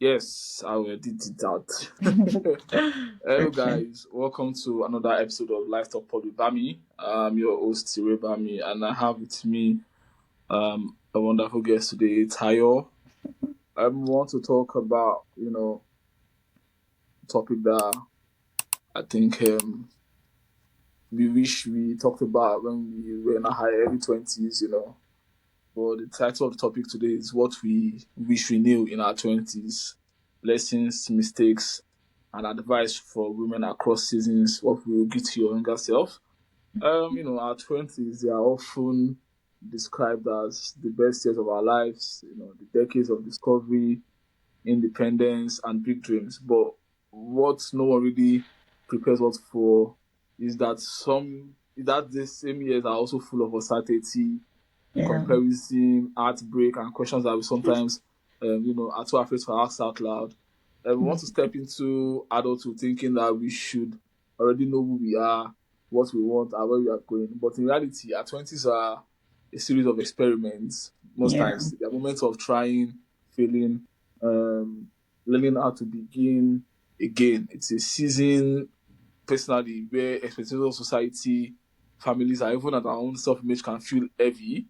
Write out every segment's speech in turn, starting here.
Yes, I will edit it out. Hello, Okay. guys. Welcome to another episode of Life Talk Pod with Bami. I'm your host, Tire Bami, and I have with me a wonderful guest today, Tayo. I want to talk about, topic that I think we wish we talked about when we were in our early 20s. But the title of the topic today is what we wish we knew in our 20s: lessons, mistakes, and advice for women across seasons. What we will give to your younger self. Our 20s, they are often described as the best years of our lives, the decades of discovery, independence, and big dreams. But what no one really prepares us for is that these same years are also full of uncertainty, Yeah. comparison, heartbreak, and questions that we sometimes, are too afraid to ask out loud. And we want to step into adulthood thinking that we should already know who we are, what we want, and where we are going. But in reality, our 20s are a series of experiments. Most Yeah. times, they are moments of trying, failing, um, learning how to begin again. It's a season, personally, where expectations of society, families, and even at our own self-image can feel heavy,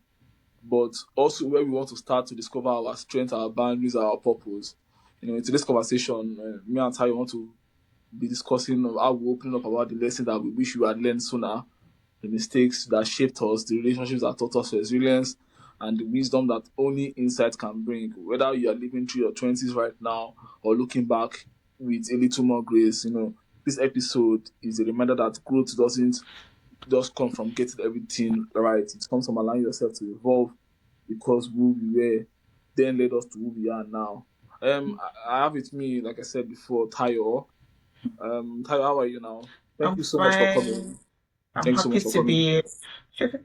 but also where we want to start to discover our strengths, our boundaries, our purpose. In today's conversation, me and Ty want to be discussing how we open up about the lessons that we wish we had learned sooner, the mistakes that shaped us, the relationships that taught us resilience, and the wisdom that only insight can bring. Whether you are living through your 20s right now or looking back with a little more grace, this episode is a reminder that growth doesn't just come from getting everything right. It comes from allowing yourself to evolve because who we were then led us to who we are now. I have with me, like I said before, Tayo. Tayo, how are you now? Thank I'm you so much for coming. fine. I'm Thanks so happy much for to coming. be here.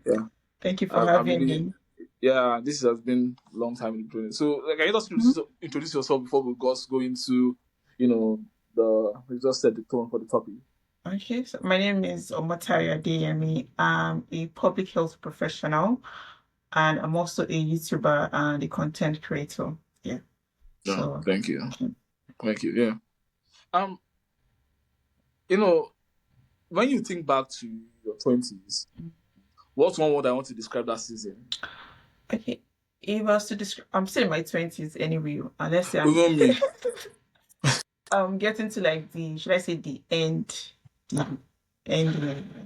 Yeah, Thank you for I'm having really, me. yeah, this has been a long time in the journey. So, like, can you just Mhm. introduce yourself before we go into, we just set the tone for the topic. Okay, so my name is Omotayo Adeyemi. I'm a public health professional and I'm also a YouTuber and a content creator. Yeah. Yeah, So, thank you. Thank you. Yeah. Um, you know, when you think back to your 20s, what's one word I want to describe that season? okay. If I was to describe, I'm still in my 20s anyway. And let's say Even me, I'm getting to like should I say the end of my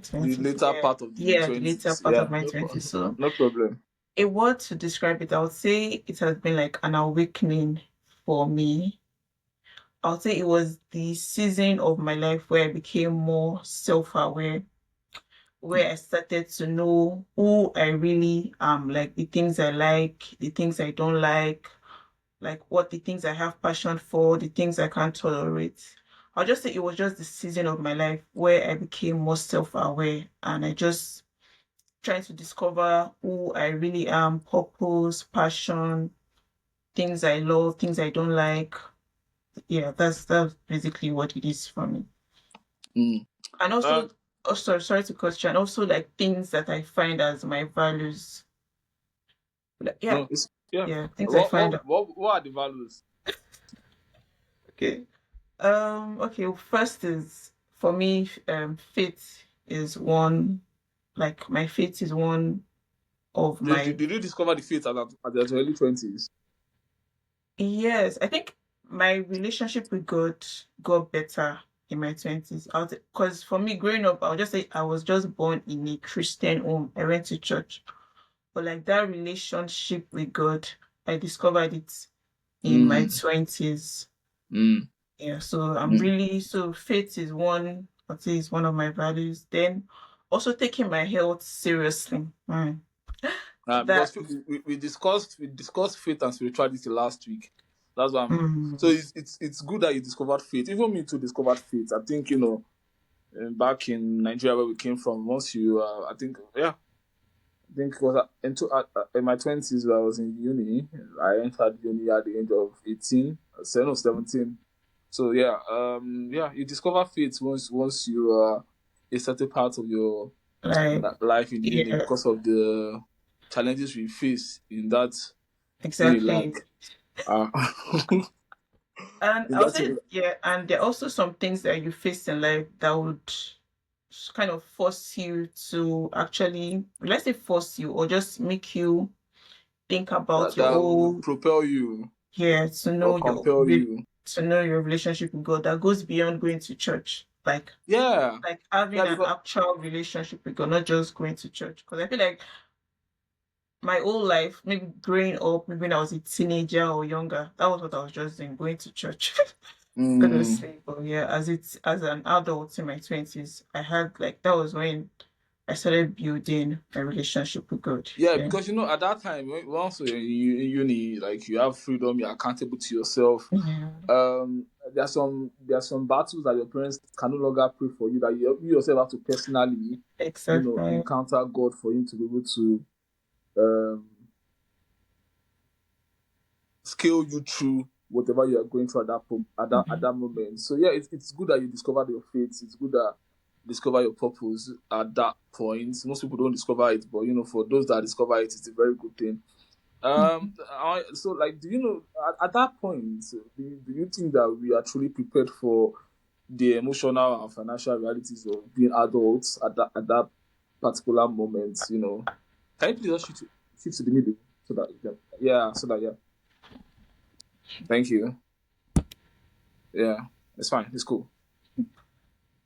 the 20s. later Yeah. part of the Yeah, the later 20s. part Yeah, of my 20s. So no problem. a word to describe it, I would say it has been like an awakening for me. I would say it was the season of my life where I became more self-aware, where I started to know who I really am, like the things I like, the things I don't like what the things I have passion for, the things I can't tolerate. I'll just say it was just the season of my life where I became more self-aware and I just trying to discover who I really am, purpose, passion, things I love, things I don't like. Yeah, that's basically what it is for me. Mm. And Um, also, oh, sorry to question. Also, like things that I find as my values. Like, yeah, no, yeah. yeah, things I What, find. what, what, what are the values? Okay. Okay. First is for me, faith is one. Like my faith is one of my. Did you discover the faith at your early 20s? Yes, I think my relationship with God got better in my 20s. Because for me, growing up, I'll just say I was just born in a Christian home. I went to church. But like that relationship with God, I discovered it in my Mm, 20s. mm, Yeah, so I'm mm. really, so faith is one, I'd say is one of my values. Then also taking my health seriously. Because That, we discussed faith and spirituality last week. That's why so mm, it's good that you discovered faith. Even me too discovered faith. I think back in Nigeria where we came from. Once you, I think it was in my 20s when I was in uni. I entered uni at the age of 18, 17. So yeah, you discover faith once you are a certain part of your like, life in uni yeah, because of the challenges we face in that uni. exactly. Like, uh, And In I'll that say, way. yeah, and there are also some things that you face in life that would kind of force you to actually, let's say force you or just make you think about your That will whole, propel you yeah, or compel you. to know your relationship with God that goes beyond going to church. Yeah. Like Yeah, having an because actual relationship with God, not just going to church. Because I feel like my whole life, maybe growing up, maybe when I was a teenager or younger, that was what I was just doing, going to church. mm, Honestly, but yeah, as an adult in my 20s, I had like that was when I started building my relationship with God. yeah, Yeah. because at that time, once you're in uni, like you have freedom, you're accountable to yourself. Yeah, There are some battles that your parents can no longer pray for you, that you yourself have to personally, exactly. encounter God for him to be able to um scale you through whatever you are going through at Mhm. that moment. So yeah, it's good that you discovered your faith. It's good that you discover your purpose at that point. Most people don't discover it, but for those that discover it, it's a very good thing. Mhm. So like, do you know at that point, do you think that we are truly prepared for the emotional and financial realities of being adults at that particular moment? Can you please just shift to the middle so that yeah, thank you. Yeah, it's fine. It's cool.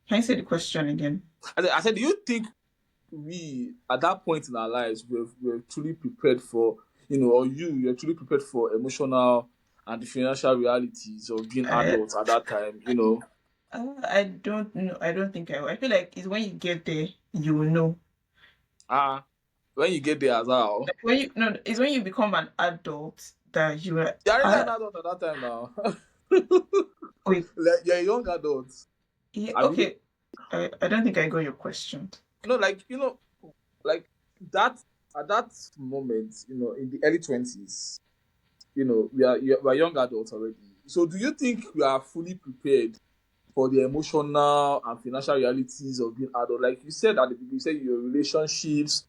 Can you say the question again? I said, do you think we, at that point in our lives, we're truly prepared for, or you're truly prepared for emotional and the financial realities of being I adults at that time? I don't know. I don't think I will. I feel like it's when you get there, you will know. Ah, when you get there as well, Like when you no, it's when you become an adult that you are. you're already an adult at that time now. Wait, Like, you're a young adult. yeah, I mean, okay. I don't think I got your question. like, like that at that moment, in the early 20s, we are young adults already. So do you think we are fully prepared for the emotional and financial realities of being adult? Like you said at the beginning, you said your relationships,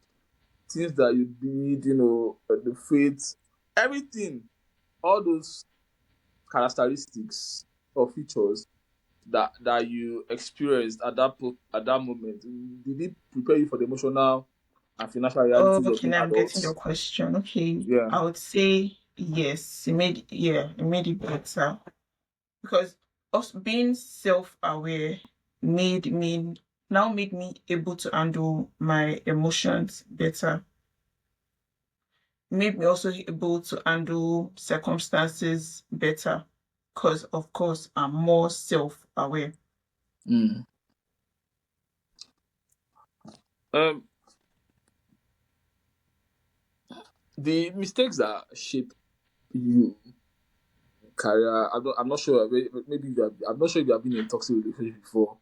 things that you did, the faith, everything, all those characteristics or features that you experienced at that moment, did it prepare you for the emotional and financial Oh, realities of okay, being now I'm getting your adults? question. Okay, Yeah. I would say yes. It made it better because us being self-aware made me made me able to handle my emotions better. Made me also able to handle circumstances better because of course I'm more self-aware. Mm. Um, the mistakes that shape you career. I'm not sure. Maybe I'm not sure if you have been in a toxic relationship before.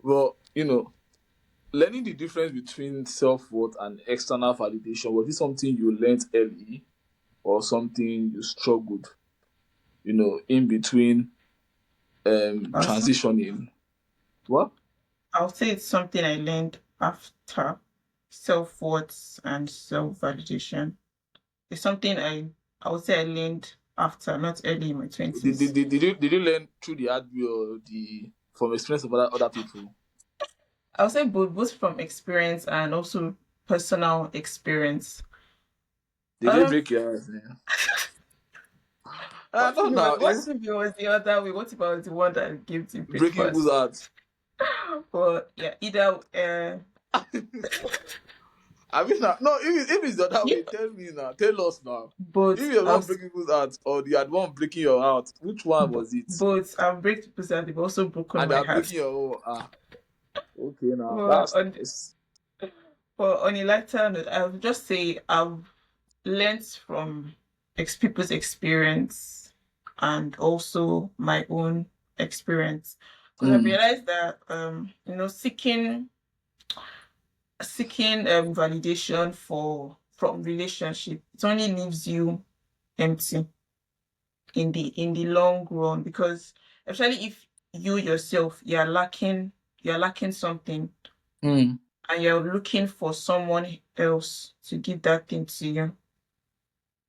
Well, learning the difference between self worth and external validation, was this something you learned early or something you struggled, in between I'll say, transitioning? What? I'll say it's something I learned after self-worth and self-validation. It's something I would say I learned after, not early in my Did, did, 20s. did, did you did you learn through the hard way or the from experience of other people? I would say both from experience and also personal experience. Did they Um, break your eyes? Yeah. I don't know. what Is if it was the other way? What if I was the one that gave the breaking people's breakfast? hearts. But yeah, either I mean, no, if it's the other yeah, way, tell me now. Tell us now. If both you're the I'll one breaking people's hearts or the other one breaking your heart, which one was it? both I've break people's heart. They've also broken And they my are heart. breaking your own. Okay, now But that's on nice. on a lighter note, I would just say I've learned from people's experience and also my own experience because I've Mm, realized that seeking validation from relationship, it only leaves you empty in the long run because especially if you yourself you're lacking something mm, and you're looking for someone else to give that thing to you.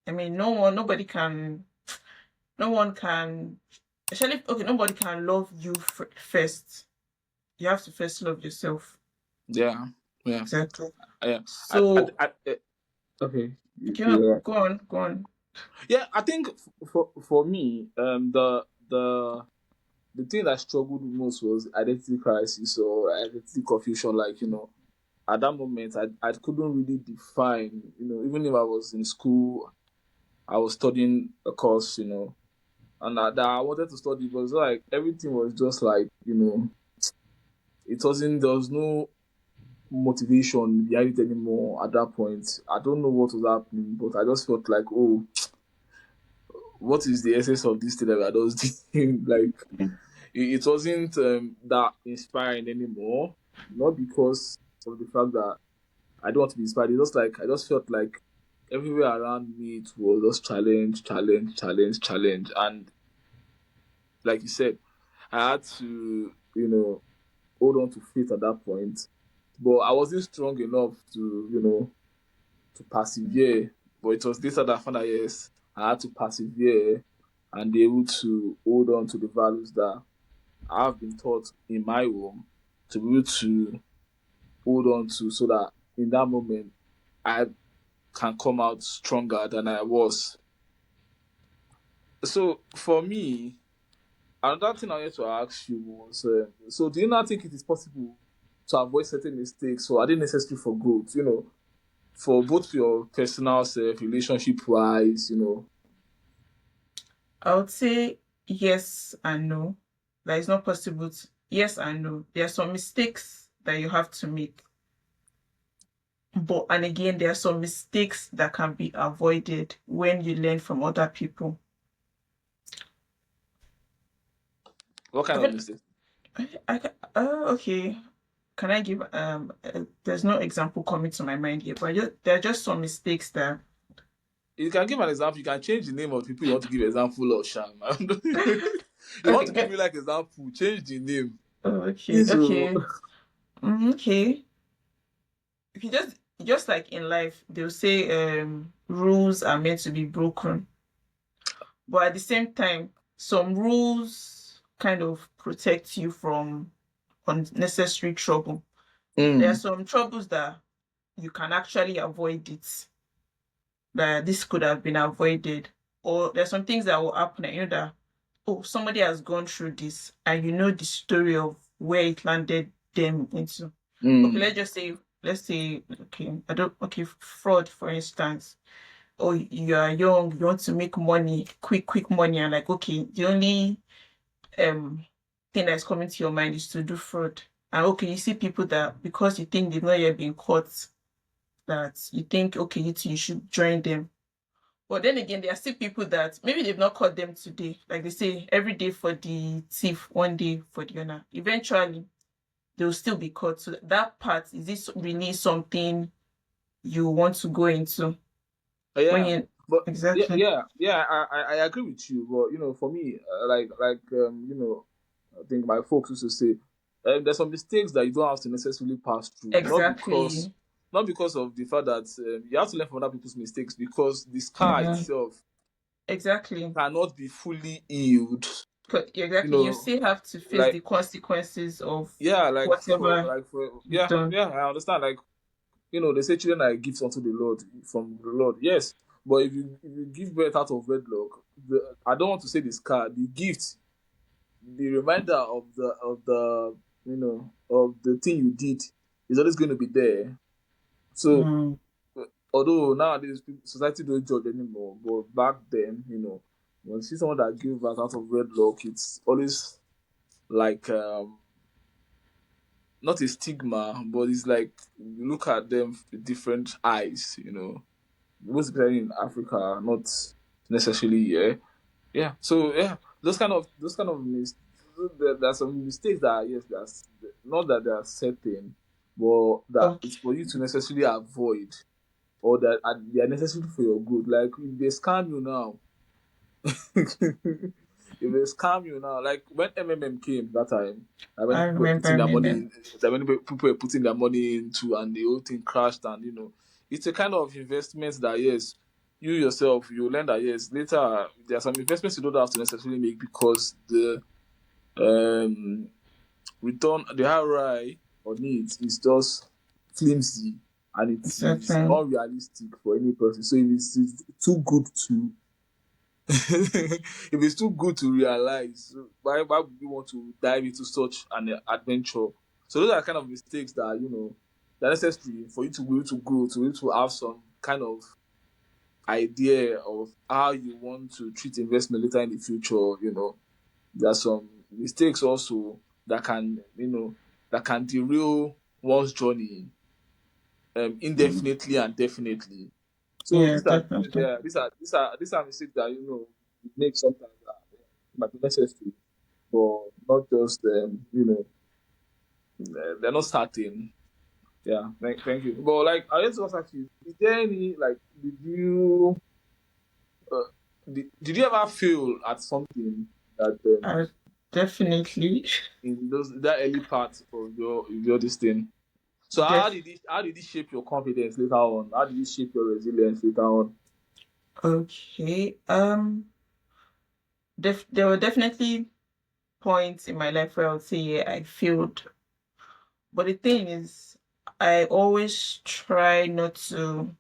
I mean, nobody can. No one can, especially okay, nobody can love you first. You have to first love yourself. Yeah, yeah, Exactly. yeah. So, Okay, okay, no, you're right. go on, go on. Yeah, I think for me, the thing that struggled most was identity crisis or identity confusion. Like, at that moment, I couldn't really define. Even if I was in school, I was studying a course. And that I wanted to study, but it's like everything was just like, it wasn't. There was no motivation behind it anymore at that point. I don't know what was happening, but I just felt like, oh, what is the essence of this thing that I was doing? Like, it wasn't that inspiring anymore. Not because of the fact that I don't want to be inspired. It's just like I just felt like everywhere around me it was just challenge, challenge, challenge, challenge. And like you said, I had to, hold on to faith at that point. But I wasn't strong enough to, to persevere. But it was later that I found out, yes, I had to persevere and be able to hold on to the values that I've been taught in my home to be able to hold on to, so that in that moment I can come out stronger than I was. So for me, another thing I wanted to ask you was, so do you not think it is possible to avoid certain mistakes, or are they necessary for growth? For both your personal self, relationship wise, I would say yes and no. That is not possible. Yes and no. There are some mistakes that you have to make. But, and again, there are some mistakes that can be avoided when you learn from other people. what kind I of feel, mistakes? okay. Can I give, there's no example coming to my mind here, but there are just some mistakes that, You can give an example. You can change the name of people you want to give example of, Sham. You want okay, to give me like example, change the name. okay, So, okay. Okay. If you just like in life, they'll say rules are meant to be broken. But at the same time, some rules kind of protect you from unnecessary trouble. There are mm, some troubles that you can actually avoid it, that this could have been avoided. Or there's some things that will happen and you know that, oh, somebody has gone through this and you know the story of where it landed them into. Okay, mm, let's say, okay, I don't, okay, fraud, for instance. Oh, you are young, you want to make money, quick money, and like, okay, the only um thing that's coming to your mind is to do fraud. And okay, you see people that because you think they've not yet been caught, that you think okay, you should join them. But then again, there are still people that maybe they've not caught them today. Like they say, every day for the thief, one day for the owner. Eventually, they'll still be caught. So that part, is this really something you want to go into when yeah. you But yeah, exactly yeah, yeah. I agree with you. But for me, I think my folks used to say, there's some mistakes that you don't have to necessarily pass through, exactly not because of the fact that you have to learn from other people's mistakes, because the scar mm, itself exactly cannot be fully healed. You exactly. You know, still have to face like the consequences of yeah, whatever you've yeah, done. yeah. I understand. Like, they say children are gifts unto the Lord, from the Lord. Yes, but if you give birth out of wedlock, I don't want to say the scar, the gift, the reminder of the thing you did is always going to be there. So, Mm. although nowadays society don't judge anymore, but back then, when you see someone that gave birth out of wedlock, it's always like, not a stigma, but it's like you look at them with different eyes. Most especially in Africa, not necessarily here. Yeah. So yeah, there are some mistakes that, yes, that's not that they are certain, but that it's Okay. for you to necessarily avoid, or that they are necessary for your good. Like if they scam you now, if they scam you now, like when MMM came that time, like when I people were remember putting their money Mimi. in, that when people were putting their money into, and the whole thing crashed, and it's a kind of investment that, yes, you yourself, you learn that yes, later there are some investments you don't have to necessarily make because the um return, the ROI on it is just flimsy and it is Exactly. unrealistic for any person. So if it's too good to if it's too good to realize, why would you want to dive into such an adventure? So those are kind of mistakes that they're necessary for you to be able to grow, to be able to have some kind of idea of how you want to treat investment later in the future. There are some mistakes also that can derail one's journey indefinitely and definitely. So Yeah, these are definitely. yeah, these are mistakes that we make sometimes that might be necessary, but not just they're not certain. Yeah, thank you. But like I just want to ask you, is there any like uh, did you ever feel at something that I definitely in that early part of your this thing? So def how did it shape your confidence later on? How did it shape your resilience later on? okay. There were definitely points in my life where I would say, yeah, I failed. But the thing is, I always try not to,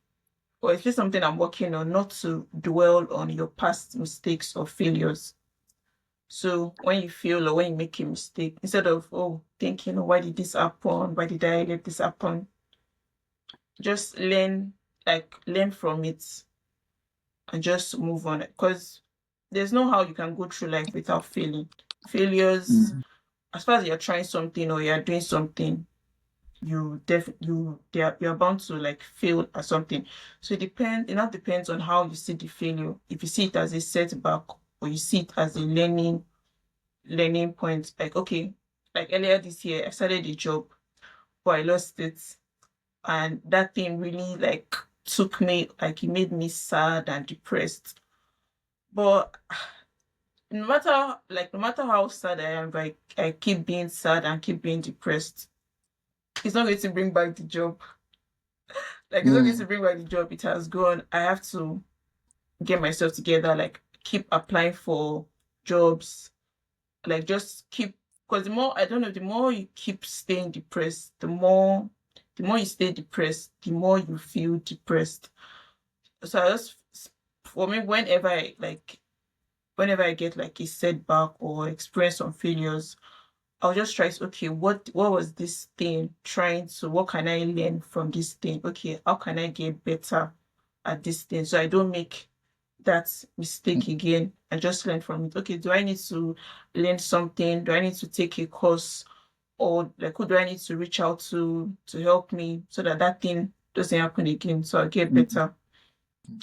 or it's just something I'm working on, not to dwell on your past mistakes or failures. So when you fail or when you make a mistake, instead of thinking, oh, why did this happen? Why did I let this happen? Just learn from it and just move on. Because there's no how you can go through life without failing. Failures, Mm. as far as you're trying something or you're doing something, you're bound to like fail at something. So it now depends on how you see the failure. If you see it as a setback or you see it as a learning point. Like, okay, like earlier this year I started a job but I lost it, and that thing really like took me, like it made me sad and depressed. But no matter how sad I am, like I keep being sad and keep being depressed, it's not going to bring back the job. Like it's not going to Mm. bring back the job. It has gone. I have to get myself together, like keep applying for jobs, like just keep, because the more, I don't know, the more you keep staying depressed, the more you stay depressed, the more you feel depressed. So I just, for me, whenever I get like a setback or experience some failures, I'll just try to, okay, what was this thing trying to, what can I learn from this thing? Okay, how can I get better at this thing so I don't make that mistake again and just learn from it? Okay, do I need to learn something? Do I need to take a course? Or like who do I need to reach out to help me so that that thing doesn't happen again, so I'll get Mm. better?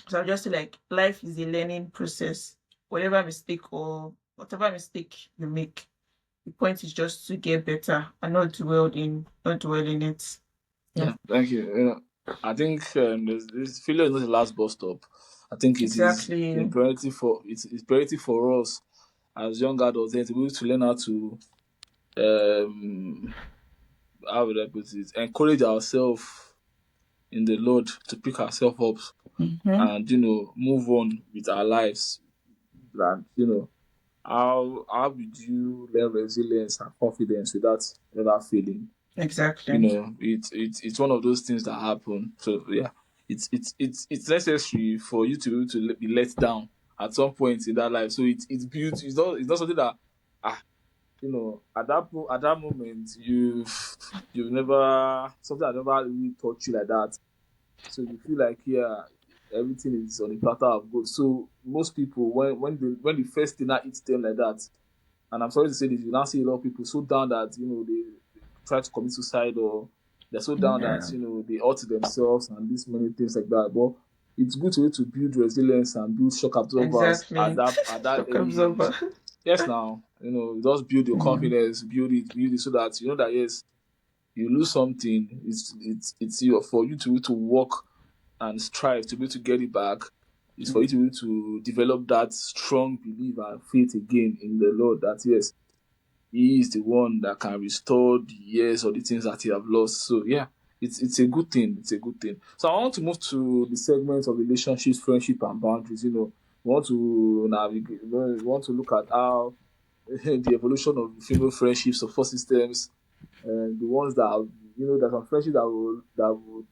So I just say like life is a learning process. Whatever mistake you make, the point is just to get better and not dwell in it. Yeah, Yeah, thank you. I think this failure is not the last bus stop. I think it is exactly. imperative for it's imperative for us as young adults then to be able to learn how to um how would I put it, encourage ourselves in the Lord to pick ourselves up Mm-hmm. and move on with our lives. And how would you learn resilience and confidence without ever failing? Exactly. It's one of those things that happen. So yeah, it's necessary for you to be able to be let down at some point in that life. So it's built. It's not something that at that moment you've never, something that never really touched you like that. So you feel like, yeah, everything is on a platter of gold. So most people, when the first thing that hits them like that, and I'm sorry to say this, you now see a lot of people so down that they try to commit suicide, or they're so down that Yeah, they hurt themselves and these many things like that. But it's good to build resilience and build shock absorbers at exactly. that Shock early age. absorber. Yes, now just build your Mm, confidence, build it so that you know that yes, you lose something, it's for you to work and strive to be able to get it back. Is for you to be able to develop that strong belief and faith again in the Lord that yes, He is the one that can restore the years or the things that you have lost. So yeah, it's a good thing. It's a good thing. So I want to move to the segment of relationships, friendship, and boundaries. We want to navigate. We want to look at how the evolution of female friendships, support systems, and the ones that there's some friendship that would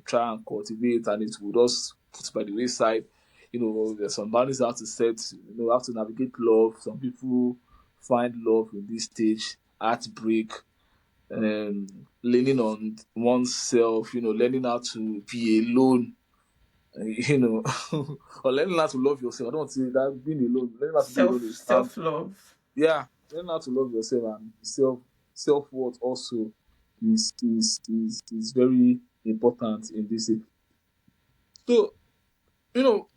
try and cultivate, and it would just put by the wayside. There's some boundaries you have to set. You have to navigate love. Some people find love in this stage, heartbreak, leaning on oneself, learning how to be alone, or learning how to love yourself. I don't want to say that being alone, learning how to be alone is hard. Self love. Yeah, learning how to love yourself and self worth also is very important in this. So, you know,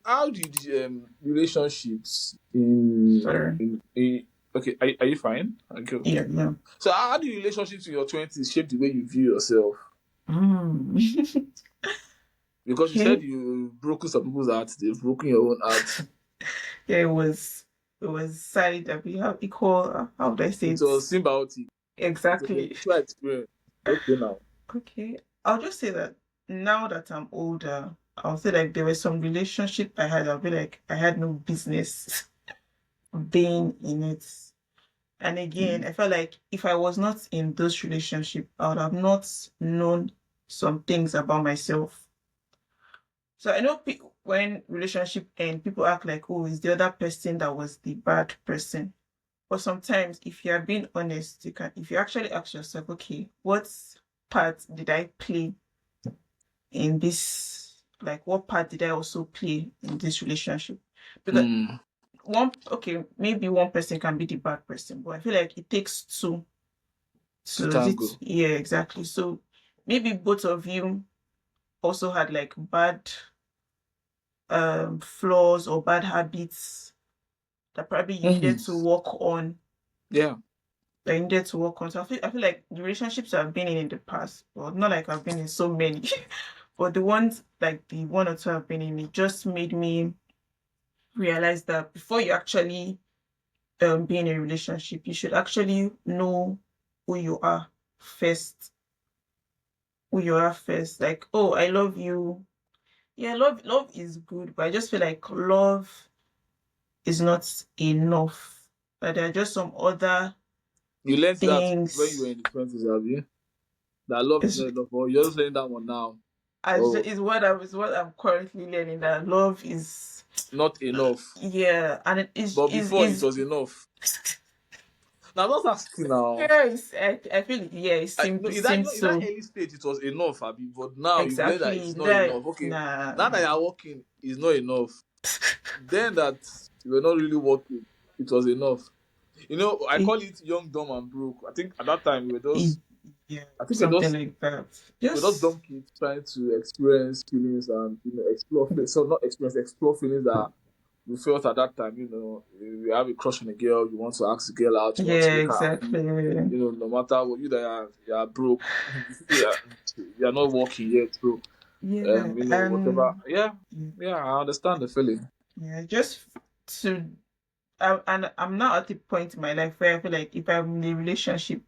how did relationships Sorry. in okay, are you fine? Okay, okay. Yeah, yeah. So how do relationships in your 20s shape the way you view yourself? Mm. Because you said Okay. you've broken some people's hearts, they've broken your own heart. Yeah, it was sad that we have equal. How would I say It it? was symbiotic. It was a Exactly. mutual experience. Okay, now. Okay. I'll just say that now that I'm older, I'll say like there was some relationship I had. I'll be like I had no business being in it. And again, Mm. I felt like if I was not in those relationships, I would have not known some things about myself. So I know when relationship end, people act like, oh, it's the other person that was the bad person. But sometimes, if you are being honest, if you actually ask yourself, okay, what part did I play in this? Like, what part did I also play in this relationship? Because Mm. okay, maybe one person can be the bad person, but I feel like it takes two To to tango. yeah, exactly. So maybe both of you also had like bad flaws or bad habits that probably you needed Mhm. to work on. Yeah. That you needed to work on. So I feel like the relationships I've been in the past, well, not like I've been in so many, but the ones like the one or two I've been in, it just made me realize that before you actually be in a relationship, you should actually know who you are first. Who you are first. Like, oh, I love you. Yeah, love is good, but I just feel like love is not enough. But there are just some other You learned that when you were things. in the 20s, have you? That love is Is not enough. Or you're just learning that one now. Oh, is what I'm currently learning, that love is not enough. yeah, and it But before it is was enough. Now, I'm not asking now. yeah, I feel yeah, No, it is that seems in that so early stage it was enough, Abi, but now you've learned that exactly it's not that enough. Okay, nah now that you're working, it's not enough. Then that you were not really working, it was enough. I it, call it young, dumb, and broke. I think at that time we were it just, yeah, I think something like that. we're just Just dumb kids trying to experience feelings and explore. So not experience, explore feelings that we felt at that time. You have a crush on a girl, you want to ask the girl out, you want to yeah, make her happy. exactly. No matter what you are broke, you are not working yet, so Yeah, whatever. and Yeah, yeah, I understand the feeling. yeah, just to and I'm now at the point in my life where I feel like if I'm in a relationship,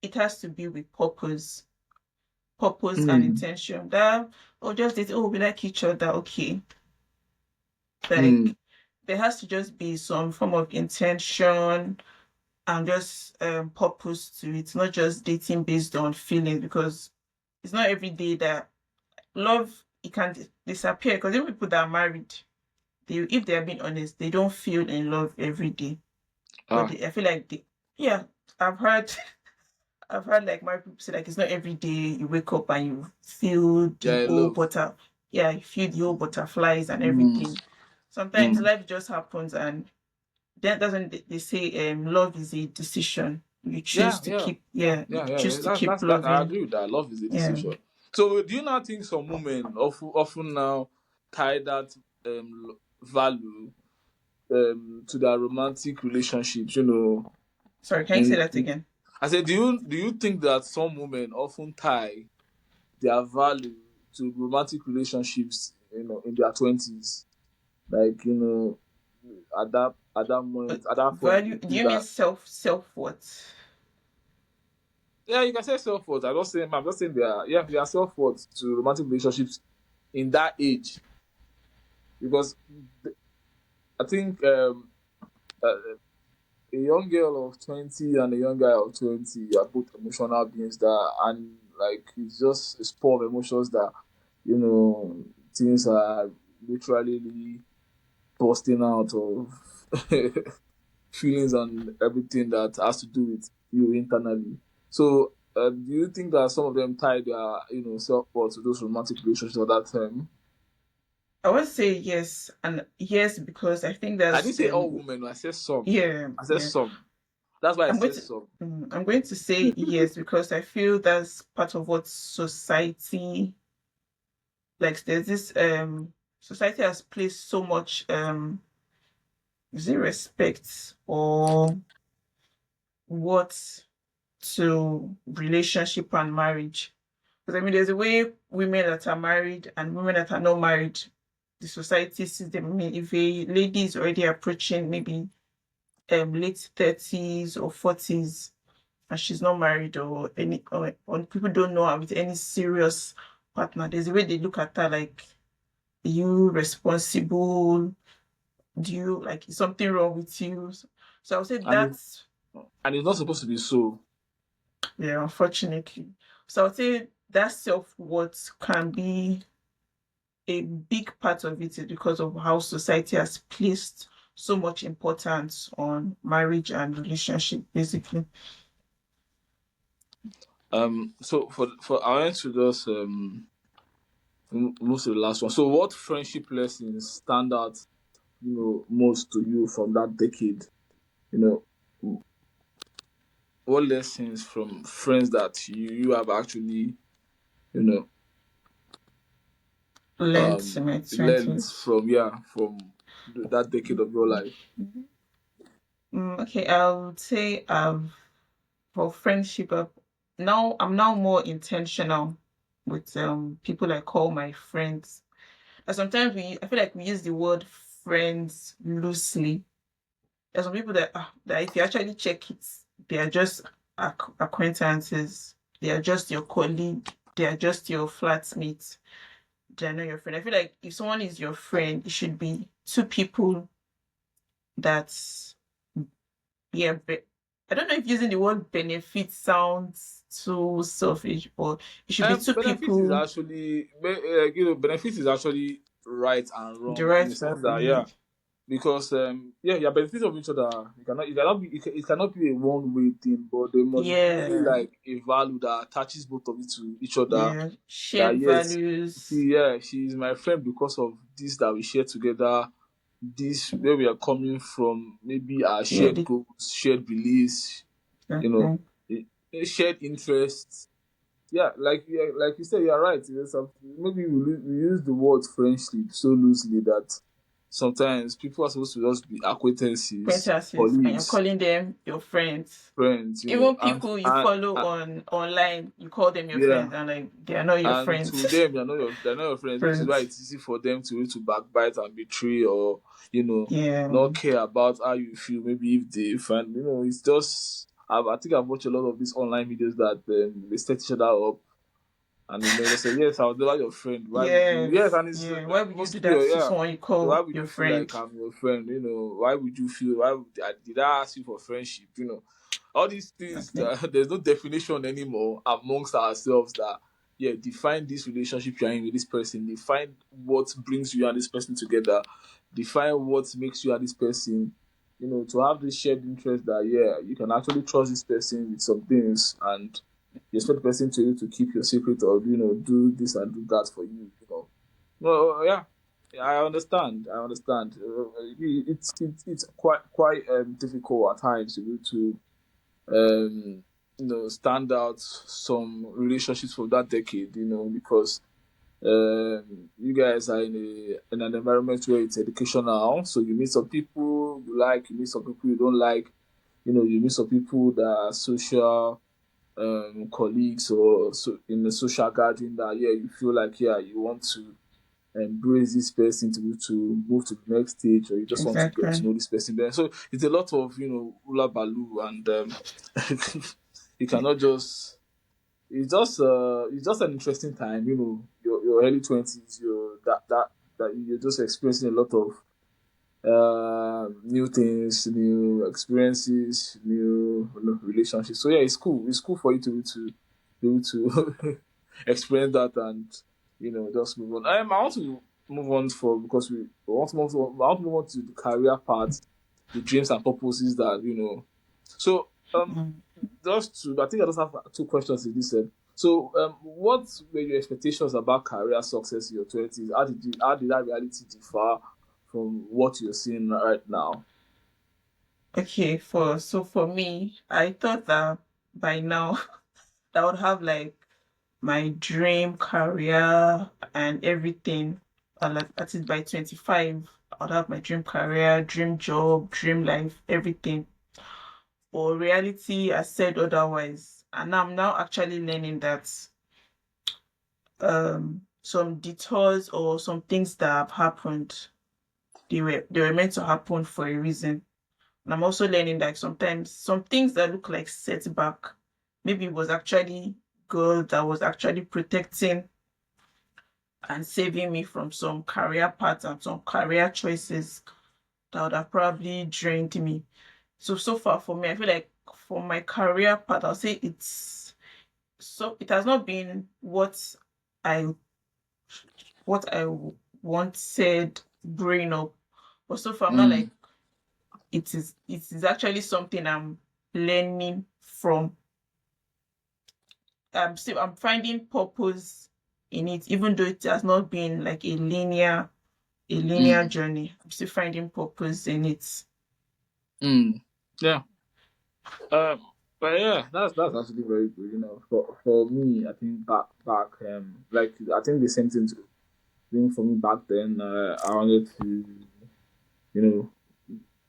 it has to be with purpose and Mm, intention. That or just this, oh, we like each other, okay. mm, Like there has to just be some form of intention and just purpose to it, not just dating based on feeling, because it's not every day that love it can disappear. Because even people that are married, if they are being honest, they don't feel in love every day. But ah, I feel like yeah, I've heard I've heard like my people say like it's not every day you wake up and you feel the yeah, I whole love. yeah, you feel the whole butterflies and Mm, everything. Sometimes mm. life just happens, and then doesn't they say love is a decision. You Yeah, choose to yeah, keep yeah, you yeah. choose to keep That. I loving. agree with that. Love is a Yeah. decision. So, do you not think some women often now tie that value to their romantic relationships? Sorry, can you say In, that again? I said, do you think that some women often tie their value to romantic relationships, in their 20s, like at that But moment, at that point, they value, do feel you mean that self worth? Yeah, you can say self worth. I'm just saying there are self worth to romantic relationships in that age because I think a young girl of 20 and a young guy of 20 are both emotional beings that, and like it's just a spur of emotions that, you know, things are literally busting out of feelings and everything that has to do with you internally. So, do you think that some of them tie their, self worth to those romantic relationships at that time? I would say yes, and yes because I think I that's didn't say all women. I said some. yeah, I said yeah. some. That's why I I'm going said to some. I'm going to say yes because I feel that's part of what society, like there's this society has placed so much is it respect or what to relationship and marriage. Because I mean there's a way women that are married and women that are not married, the society sees them. I mean, if a lady is already approaching maybe late 30s or 40s and she's not married or people don't know her with any serious partner, there's a way they look at her like, are you responsible? Do you like, is something wrong with you? So I would say And it, that's and it's not supposed to be so. yeah, unfortunately. So I would say that self-worth can be a big part of it is because of how society has placed so much importance on marriage and relationship, basically. So for I went to just move to the last one. So, what friendship lessons stand out, most to you from that decade? You know, what lessons from friends that you have actually, you know, Learned in my learned 20s. from that decade of your life? Okay, I would say for friendship, I'm now more intentional with people I call my friends. And sometimes I feel like we use the word friends loosely. There's some people that if you actually check it, they are just acquaintances. They are just your colleague. They are just your flatmates. They are not your friend. I feel like if someone is your friend, it should be two people that, yeah, but I don't know if using the word benefit sounds too selfish, but it should be two Benefit is people actually, benefit is actually right and the wrong in the right sense that, because you are benefiting of each other. It cannot be a one way thing, but there must be yeah, like a value that attaches both of you to each other. yeah, That shared yes, values, see, yeah, she is my friend because of this that we share together. This where we are coming from, maybe our yeah, shared goals, shared beliefs, you know, exactly. shared interests. Like you said, you're right. Maybe we use the word friendship so loosely that sometimes people are supposed to just be acquaintances, Acquaintances, and you're colleagues, calling them your friends. friends, Even and, people you and, follow and on online, you call them your yeah, friends, and like they are not your and to friends. them they're not your friends, which is why Friends, it's easy for them to backbite and betray, or yeah, not care about how you feel. Maybe if they find, it's just I think I've watched a lot of these online videos that they set each other up. And they say, yes, I was never your friend. Why would you? Yes, yes, and it's yeah. Why would you do mostly, that to yeah. someone you So why call would your you feel like friend? I'm your friend? Why would you feel? Did I ask you for friendship? All these things. Exactly, There's no definition anymore amongst ourselves that, yeah, define this relationship you're in with this person. Define what brings you and this person together. Define what makes you and this person. To have this shared interest that, yeah, you can actually trust this person with some things, and you expect the person to keep your secret, or do this and do that for you. No, yeah, yeah, I understand. I understand. It's quite difficult at times to stand out some relationships from that decade. Because you guys are in an environment where it's educational, so you meet some people you like, you meet some people you don't like. You meet some people that are social colleagues, or so in a social gathering that, yeah, you feel like, yeah, you want to embrace this person to move to the next stage, or you just want to get to exactly. know this person there. So it's a lot of hula baloo, and you cannot just it's just an interesting time, you know, your early 20s, you're that you're just experiencing a lot of new things, new experiences, new, you know, relationships. So yeah, it's cool. It's cool for you to be able to experience that and, you know, just move on. I want to move on for because we want to move on. I want to move on to the career part, the dreams and purposes that, you know. So Mm. just to, I think I just have two questions in this. So what were your expectations about career success in your 20s? How did that reality differ from what you're seeing right now? Okay, for me, I thought that by now I would have like my dream career and everything. Like at it by 25, I would have my dream career, dream job, dream life, everything. But reality has said otherwise. And I'm now actually learning that some detours or some things that have happened, they were meant to happen for a reason. And I'm also learning that sometimes some things that look like setback, maybe it was actually God that was actually protecting and saving me from some career paths and some career choices that would have probably drained me. So far for me, I feel like for my career path, I'll say it has not been I I wanted growing up. But so far I'm not Mm, like it is actually something I'm learning from. I'm finding purpose in it, even though it has not been like a linear mm, journey. I'm still finding purpose in it. mm. Yeah. Um, but yeah, that's actually very good. You know, for me, I think back like I think the same thing. Thing for me back then, I wanted to, you know,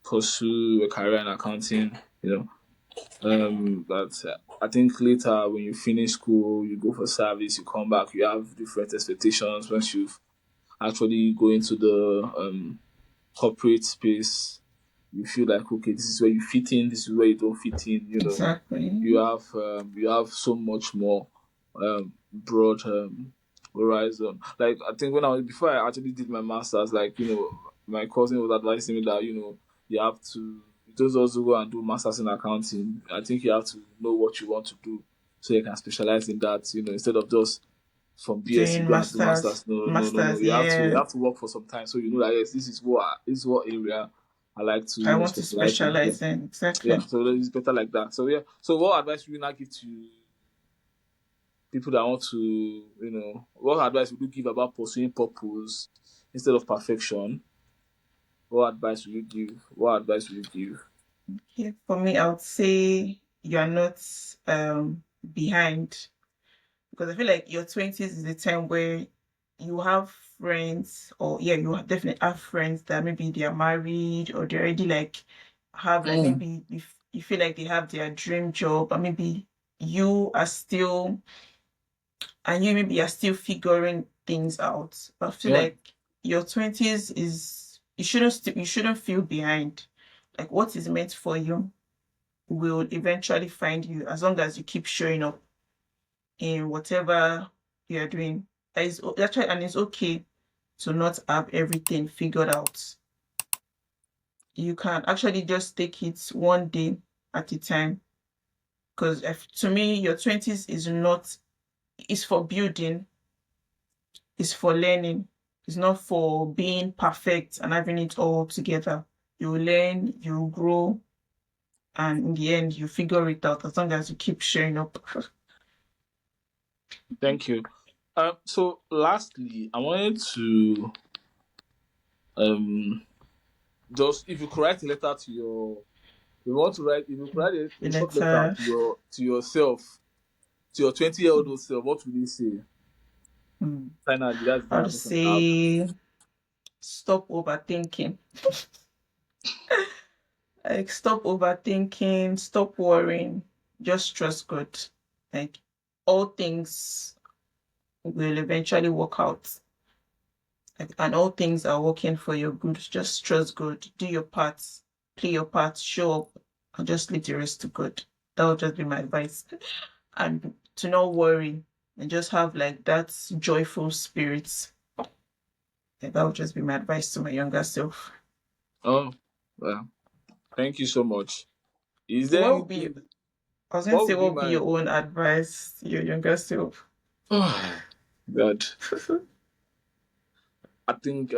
pursue a career in accounting. You know, but I think later when you finish school, you go for service, you come back, you have different expectations once you've actually go into the corporate space. You feel like, okay, this is where you fit in, this is where you don't fit in. You know, Exactly. you have so much more broad horizon. Like I think when I was before I actually did my masters, like, you know, my cousin was advising me that, you know, you have to, those of us who go and do masters in accounting, I think you have to know what you want to do so you can specialize in that. You know, instead of just from BSc Doing go and do masters, masters. No, no, no, no. masters. You Yeah, have to work for some time so you know that yes, this is what area I like to, I you know, want to specialize in. Yeah. specialize in Yeah, exactly. so it's better like that. So yeah, so what advice would you not give to people that want to, you know, what advice would you give about pursuing purpose instead of perfection? What advice would you give? What advice would you give? Yeah, for me, I would say you're not behind, because I feel like your 20s is the time where you have friends, or yeah, definitely have friends that maybe they are married or they already like have like Mm, maybe if you feel like they have their dream job, or maybe you are still and you maybe are still figuring things out. But I feel yeah, like your 20s is you shouldn't feel behind. Like what is meant for you will eventually find you as long as you keep showing up in whatever you're doing. Actually, and it's okay to not have everything figured out. You can actually just take it one day at a time. Because to me, your 20s is for building, it's for learning. It's not for being perfect and having it all together. You learn, you grow, and in the end, you figure it out as long as you keep showing up. thank you. So lastly, I wanted to um just if you could write a letter to your you want to write if you could write a short letter Letter. to yourself, to your 20-year-old self, what would you say? Hmm. Finally, that's the I final would question I have. say stop overthinking. Like stop overthinking, stop worrying, just trust God. Like all things will eventually work out. Like, and all things are working for your good. Just trust God. Do your part, play your part, show up, and just leave the rest to God. That would just be my advice. And to not worry and just have like that joyful spirit. Yeah, that would just be my advice to my younger self. Oh, well, thank you so much. Is So there what would be anything? I was going to What say, would be what would be my? your own advice to your younger self? God, I think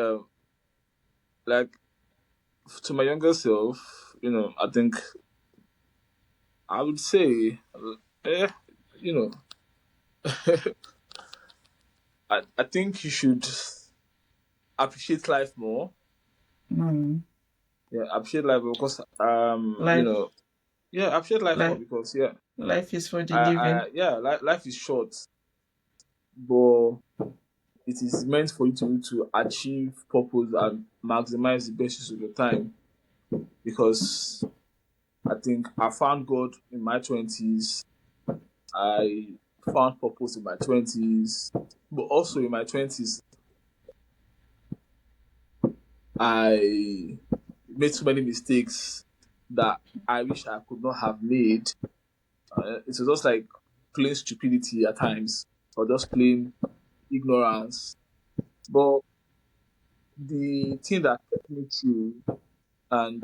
like to my younger self, I think I would say, eh, you know, I think you should appreciate life more. Mm. Yeah, appreciate life more because Life, yeah, appreciate life more life, because yeah, life is for the I living. yeah, life is short, but it is meant for you to achieve purpose and maximize the best use of your time. Because I think I found God in my 20s. I found purpose in my 20s, but also in my 20s, I made so many mistakes that I wish I could not have made. It was just like plain stupidity at times, or just plain ignorance. But the thing that kept me true and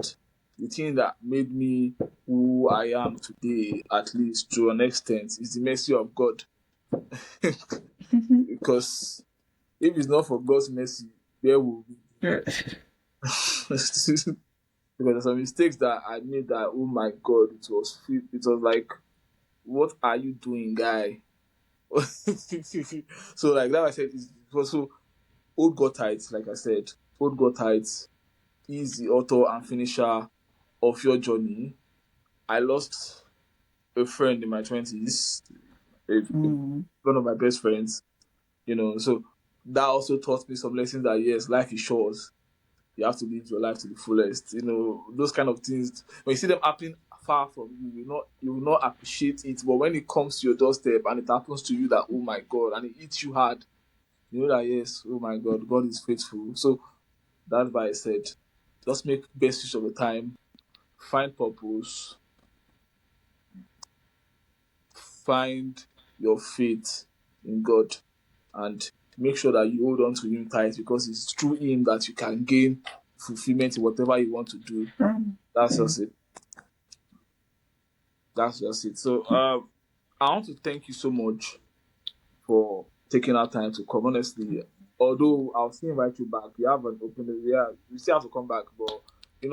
the thing that made me who I am today, at least to an extent, is the mercy of God. Because if it's not for God's mercy, where will we be? Because there's some mistakes that I made that, oh my God, it was like, what are you doing, guy? So like that I said, it's also old God tight, like I said, old God tight is the author and finisher of your journey. I lost a friend in my 20s, Mm. one of my best friends, so that also taught me some lessons that yes, life is short. You have to live your life to the fullest. Those kind of things. When you see them happening far from you, you will not appreciate it. But when it comes to your doorstep and it happens to you that, oh my God, and it hits you hard, you know that yes, oh my God, God is faithful. So that's why I said, just make best use of the time, find purpose, find your faith in God, and make sure that you hold on to Him tight because it's through Him that you can gain fulfillment in whatever you want to do. Mm. That's Mm. just it. That's just it. So, I want to thank you so much for taking our time to come. Honestly, although I'll still invite you back, you have an open. Yeah, you still have to come back. But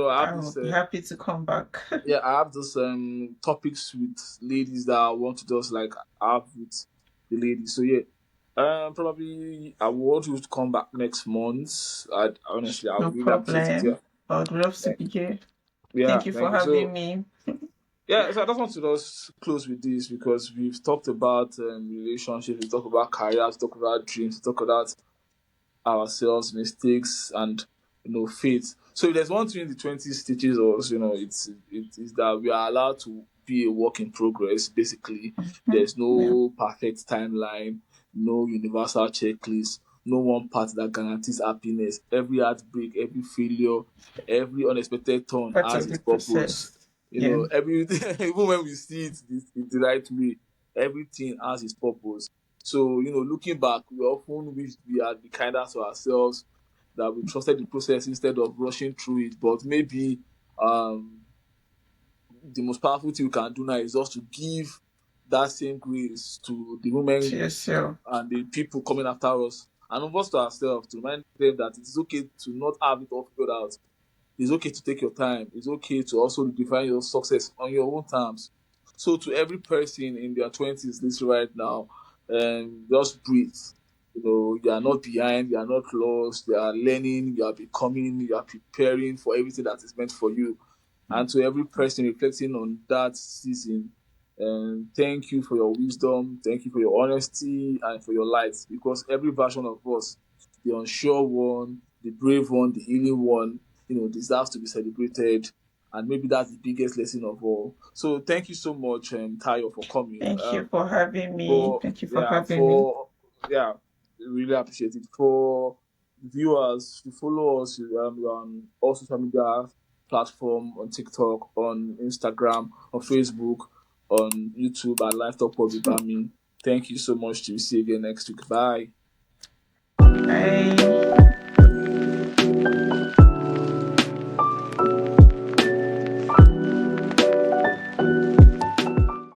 I have I will this. be happy to come back. Yeah, I have this topics with ladies that I want to just like have with the ladies. So yeah, probably I want you to come back next month. I No would really appreciate it. Yeah, problem. I would love to be here. yeah. Thank you for Thank you. having So me. yeah, so I just want to just close with this because we've talked about relationships, we talked about careers, we talked about dreams, we talked about ourselves, mistakes, and faith. So if there's one thing the 20s teaches us, it is that we are allowed to be a work in progress. Basically, Mhm. there's Yeah, no perfect timeline, no universal checklist, no one path that guarantees happiness. Every heartbreak, every failure, every unexpected turn part has of its the purpose. process. Yeah, Everything, even when we see it the right way, everything has its purpose. So, looking back, we often wish we had been kinder to ourselves, that we trusted the process instead of rushing through it. But maybe um, the most powerful thing we can do now is just to give that same grace to the to women yourself. and the people coming after us, and of us to ourselves, to remind them that it is okay to not have it all figured out. It's okay to take your time. It's okay to also define your success on your own terms. So to every person in their 20s listening right now, just breathe. You are not behind, you are not lost, you are learning, you are becoming, you are preparing for everything that is meant for you. And to every person reflecting on that season, thank you for your wisdom, thank you for your honesty and for your light. Because every version of us, the unsure one, the brave one, the healing one, deserves to be celebrated. And maybe that's the biggest lesson of all. So thank you so much, Tayo, for coming. Thank you for having me. For Thank you for yeah, having me. for yeah, really appreciate it. For viewers to follow us, we're on all social media platform, on TikTok, on Instagram, on Facebook, on YouTube at Life Talk Pod with Bami. Thank you so much. To see you again next week. Bye. Bye.